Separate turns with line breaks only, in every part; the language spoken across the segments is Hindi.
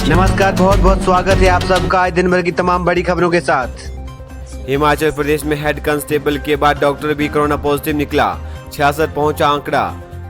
नमस्कार, बहुत बहुत स्वागत है आप सबका आज दिन भर की तमाम बड़ी खबरों के साथ। हिमाचल प्रदेश में हेड कांस्टेबल के बाद डॉक्टर भी कोरोना पॉजिटिव निकला, 66 पहुंचा आंकड़ा।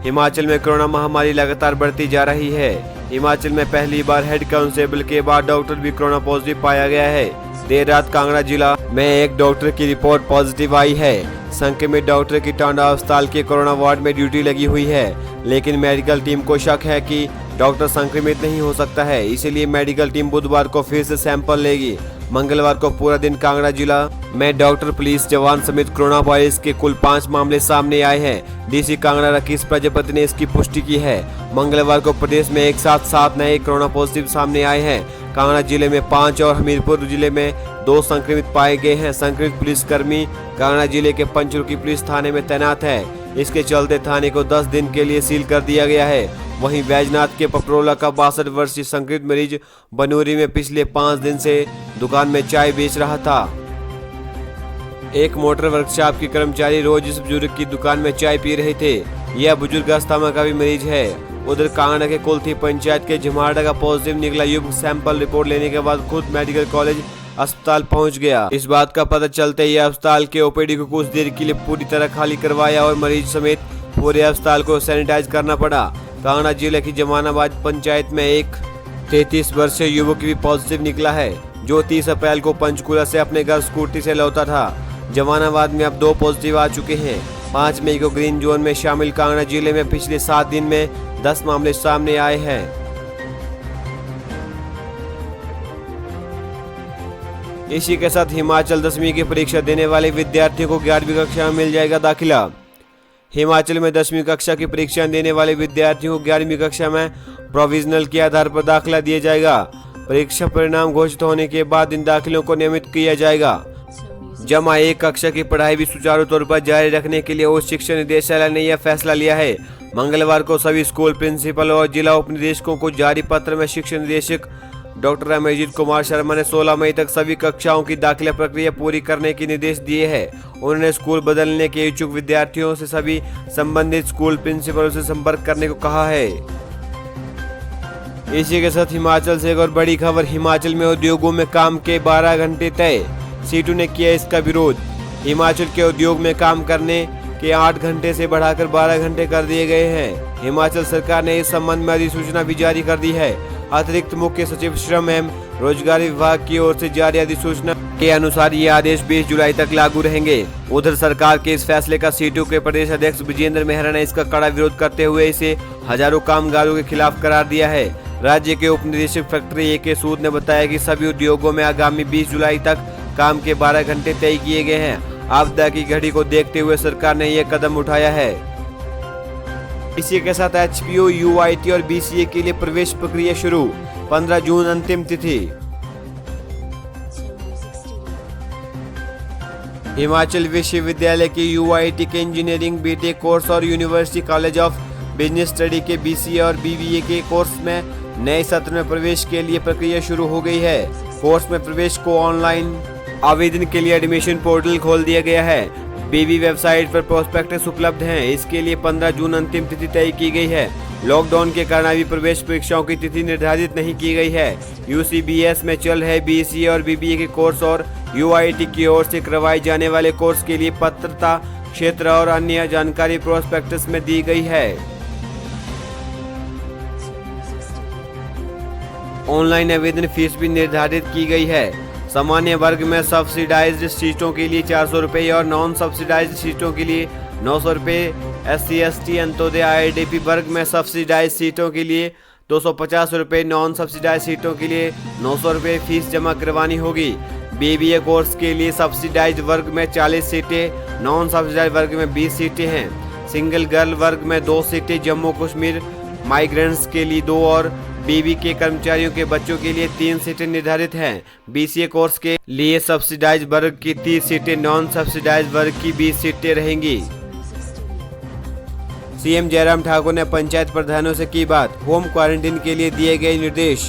हिमाचल में कोरोना महामारी लगातार बढ़ती जा रही है। हिमाचल में पहली बार हेड कांस्टेबल के बाद डॉक्टर भी कोरोना पॉजिटिव पाया गया है। देर रात कांगड़ा जिला में एक डॉक्टर की रिपोर्ट पॉजिटिव आई है। संक्रमित डॉक्टर की टांडा अस्पताल के कोरोना वार्ड में ड्यूटी लगी हुई है, लेकिन मेडिकल टीम को शक है कि डॉक्टर संक्रमित नहीं हो सकता है, इसीलिए मेडिकल टीम बुधवार को फिर से सैंपल लेगी। मंगलवार को पूरा दिन कांगड़ा जिला में डॉक्टर, पुलिस जवान समेत कोरोना वायरस के कुल 5 मामले सामने आए हैं। डीसी कांगड़ा राकेश प्रजापति ने इसकी पुष्टि की है। मंगलवार को प्रदेश में एक साथ 7 नए कोरोना पॉजिटिव सामने आए हैं। कांगड़ा जिले में 5 और हमीरपुर जिले में 2 संक्रमित पाए गए हैं। संक्रमित पुलिसकर्मी कांगड़ा जिले के पंचरुखी पुलिस थाने में तैनात है। इसके चलते थाने को 10 दिन के लिए सील कर दिया गया है। वहीं बैजनाथ के पपरोला का 62 वर्षीय संक्रमित मरीज बनूरी में पिछले 5 दिन से दुकान में चाय बेच रहा था। एक मोटर वर्कशॉप के कर्मचारी रोज इस बुजुर्ग की दुकान में चाय पी रहे थे। यह बुजुर्ग अस्थमा का भी मरीज है। उधर कांगड़ा के कुल्थी पंचायत के झमाड़ा का पॉजिटिव निकला युवक सैंपल रिपोर्ट लेने के बाद खुद मेडिकल कॉलेज अस्पताल पहुंच गया। इस बात का पता चलते ही अस्पताल के ओपीडी को कुछ देर के लिए पूरी तरह खाली करवाया और मरीज समेत पूरे अस्पताल को सैनिटाइज करना पड़ा। कांगड़ा जिले की जमानाबाद पंचायत में एक 33 वर्षीय युवक भी पॉजिटिव निकला है, जो 30 अप्रैल को पंचकूला से अपने घर स्कूटी से लौटा था। जमानाबाद में अब 2 पॉजिटिव आ चुके हैं। 5 मई को ग्रीन जोन में शामिल कांगड़ा जिले में पिछले 7 दिन में 10 मामले सामने आए हैं। इसी के साथ हिमाचल 10वीं की परीक्षा देने वाले विद्यार्थियों को 11वीं कक्षा में मिल जाएगा दाखिला। हिमाचल में 10वीं कक्षा की परीक्षा देने वाले विद्यार्थियों को 11वीं कक्षा में प्रोविजनल के आधार पर दाखिला दिया जाएगा। परीक्षा परिणाम घोषित होने के बाद इन दाखिलों को नियमित किया जाएगा। जमा 1 कक्षा की पढ़ाई भी सुचारू तौर पर जारी रखने के लिए उच्च शिक्षा निदेशालय ने यह फैसला लिया है। मंगलवार को सभी स्कूल प्रिंसिपल और जिला उप निदेशकों को जारी पत्र में शिक्षा निदेशक डॉक्टर अमरजीत कुमार शर्मा ने 16 मई तक सभी कक्षाओं की दाखिला प्रक्रिया पूरी करने के निर्देश दिए हैं। उन्होंने स्कूल बदलने के इच्छुक विद्यार्थियों से सभी संबंधित स्कूल प्रिंसिपलों से संपर्क करने को कहा है। इसी के साथ हिमाचल से एक और बड़ी खबर। हिमाचल में उद्योगों में काम के 12 घंटे तय, सीटू ने किया इसका विरोध। हिमाचल के उद्योग में काम करने के 8 घंटे से बढ़ाकर 12 घंटे कर दिए गए हैं। हिमाचल सरकार ने इस संबंध में अधिसूचना भी जारी कर दी है। अतिरिक्त मुख्य सचिव श्रम एवं रोजगार विभाग की ओर से जारी अधिसूचना के अनुसार ये आदेश 20 जुलाई तक लागू रहेंगे। उधर सरकार के इस फैसले का सीटू के प्रदेश अध्यक्ष विजेंद्र मेहरा ने इसका कड़ा विरोध करते हुए इसे हजारों कामगारों के खिलाफ करार दिया है। राज्य के उप निदेशक फैक्ट्री ए के सूद ने बताया कि सभी उद्योगों में आगामी 20 जुलाई तक काम के 12 घंटे तय किए गए हैं। आपदा की घड़ी को देखते हुए सरकार ने यह कदम उठाया है। इसी के साथ एचपीयू, यूआईटी और बीसीए के लिए प्रवेश प्रक्रिया शुरू, 15 जून अंतिम तिथि। हिमाचल विश्वविद्यालय के यूआईटी के इंजीनियरिंग बीटेक कोर्स और university college of business study के बीसीए और बीबीए के कोर्स में नए सत्र में प्रवेश के लिए प्रक्रिया शुरू हो गई है। कोर्स में प्रवेश को ऑनलाइन आवेदन के लिए एडमिशन पोर्टल खोल दिया गया है। बीबी वेबसाइट पर प्रोस्पेक्टस उपलब्ध हैं। इसके लिए 15 जून अंतिम तिथि तय की गई है। लॉकडाउन के कारण अभी प्रवेश परीक्षाओं की तिथि निर्धारित नहीं की गई है। यूसीबीएस में चल रहे बीसीए और बीबीए के कोर्स और यूआईटी की ओर से करवाए जाने वाले कोर्स के लिए पात्रता क्षेत्र और अन्य जानकारी प्रोस्पेक्टस में दी गई है। ऑनलाइन आवेदन फीस भी निर्धारित की गई है। सामान्य वर्ग में सब्सिडाइज्ड सीटों के लिए 400 रुपये और नॉन सब्सिडाइज्ड सीटों के लिए 900 रुपये। SC/ST अंत्योदय IDP वर्ग में सब्सिडाइज्ड सीटों के लिए 250 रुपये, नॉन सब्सिडाइज्ड सीटों के लिए 900 रुपये फीस जमा करवानी होगी। बीबीए कोर्स के लिए सब्सिडाइज्ड वर्ग में 40 सीटें, नॉन सब्सिडाइज्ड वर्ग में 20 सीटें हैं। सिंगल गर्ल वर्ग में 2 सीटें, जम्मू कश्मीर माइग्रेंट्स के लिए 2 और बीबी के कर्मचारियों के बच्चों के लिए 3 सीटें निर्धारित हैं। बीसीए कोर्स के लिए सब्सिडाइज्ड वर्ग की 30 सीटें, नॉन सब्सिडाइज्ड वर्ग की 20 सीटें रहेंगी। सीएम जयराम ठाकुर ने पंचायत प्रधानों से की बात, होम क्वारंटीन के लिए दिए गए निर्देश।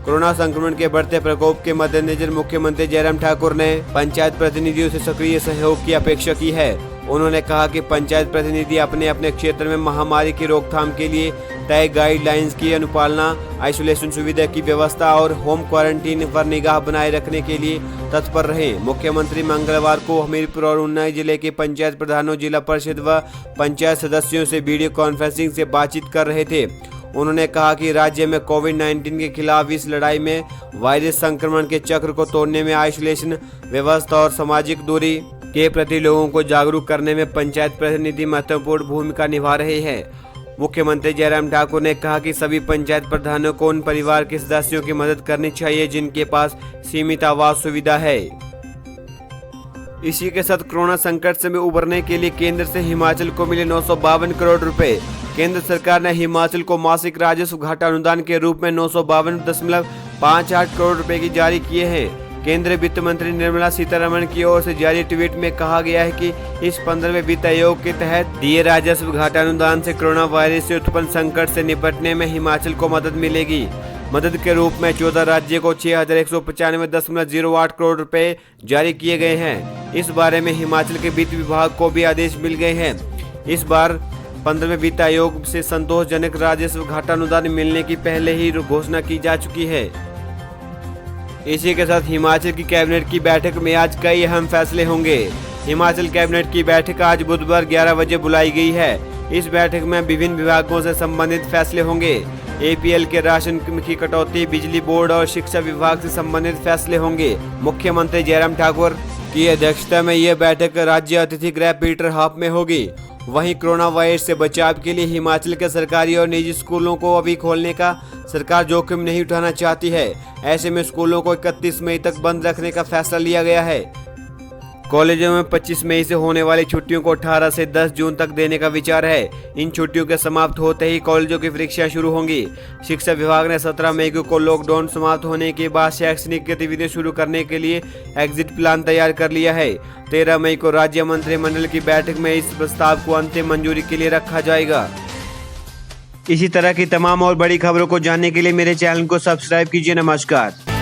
कोरोना संक्रमण के बढ़ते प्रकोप के मद्देनजर मुख्यमंत्री जयराम ठाकुर ने पंचायत प्रतिनिधियों से सक्रिय सहयोग की अपेक्षा की है। उन्होंने कहा कि पंचायत प्रतिनिधि अपने अपने क्षेत्र में महामारी की रोकथाम के लिए तय गाइडलाइंस की अनुपालना, आइसोलेशन सुविधा की व्यवस्था और होम क्वारंटीन पर निगाह बनाए रखने के लिए तत्पर रहे। मुख्यमंत्री मंगलवार को हमीरपुर और उन्नाव जिले के पंचायत प्रधानों, जिला परिषद व पंचायत सदस्यों से वीडियो कॉन्फ्रेंसिंग से बातचीत कर रहे थे। उन्होंने कहा कि राज्य में कोविड-19 के खिलाफ इस लड़ाई में वायरस संक्रमण के चक्र को तोड़ने में आइसोलेशन व्यवस्था और सामाजिक दूरी के प्रति लोगों को जागरूक करने में पंचायत प्रतिनिधि महत्वपूर्ण भूमिका निभा रहे हैं। मुख्यमंत्री जयराम ठाकुर ने कहा कि सभी पंचायत प्रधानों को उन परिवार के सदस्यों की मदद करनी चाहिए जिनके पास सीमित आवास सुविधा है। इसी के साथ कोरोना संकट से उबरने के लिए केंद्र से हिमाचल को मिले 952 करोड़ रुपए। केंद्र सरकार ने हिमाचल को मासिक राजस्व घाटा अनुदान के रूप में 952.58 करोड़ रुपए की जारी किए हैं। केंद्रीय वित्त मंत्री निर्मला सीतारमण की ओर से जारी ट्वीट में कहा गया है कि इस 15वें वित्त आयोग के तहत दिए राजस्व घाटा अनुदान से कोरोना वायरस से उत्पन्न संकट से निपटने में हिमाचल को मदद मिलेगी। मदद के रूप में 14 राज्य को 6195.08 करोड़ रुपए जारी किए गए हैं। इस बारे में हिमाचल के वित्त विभाग को भी आदेश मिल गए हैं। इस बार 15वें वित्त आयोग से संतोषजनक राजस्व घाटा अनुदान मिलने की पहले ही घोषणा की जा चुकी है। इसी के साथ हिमाचल की कैबिनेट की बैठक में आज कई अहम फैसले होंगे। हिमाचल कैबिनेट की बैठक आज बुधवार 11 बजे बुलाई गई है। इस बैठक में विभिन्न विभागों से संबंधित फैसले होंगे। APL के राशन की कटौती, बिजली बोर्ड और शिक्षा विभाग से संबंधित फैसले होंगे। मुख्यमंत्री जयराम ठाकुर की अध्यक्षता में यह बैठक राज्य अतिथि गृह पीटर हाफ में होगी। वहीं कोरोना वायरस से बचाव के लिए हिमाचल के सरकारी और निजी स्कूलों को अभी खोलने का सरकार जोखिम नहीं उठाना चाहती है। ऐसे में स्कूलों को 31 मई तक बंद रखने का फैसला लिया गया है। कॉलेजों में 25 मई से होने वाली छुट्टियों को 18 से 10 जून तक देने का विचार है। इन छुट्टियों के समाप्त होते ही कॉलेजों की परीक्षा शुरू होंगी। शिक्षा विभाग ने 17 मई को लॉकडाउन समाप्त होने के बाद शैक्षणिक गतिविधियां शुरू करने के लिए एग्जिट प्लान तैयार कर लिया है। 13 मई को राज्य मंत्रिमंडल की बैठक में इस प्रस्ताव को अंतिम मंजूरी के लिए रखा जाएगा। इसी तरह की तमाम और बड़ी खबरों को जानने के लिए मेरे चैनल को सब्सक्राइब कीजिए। नमस्कार।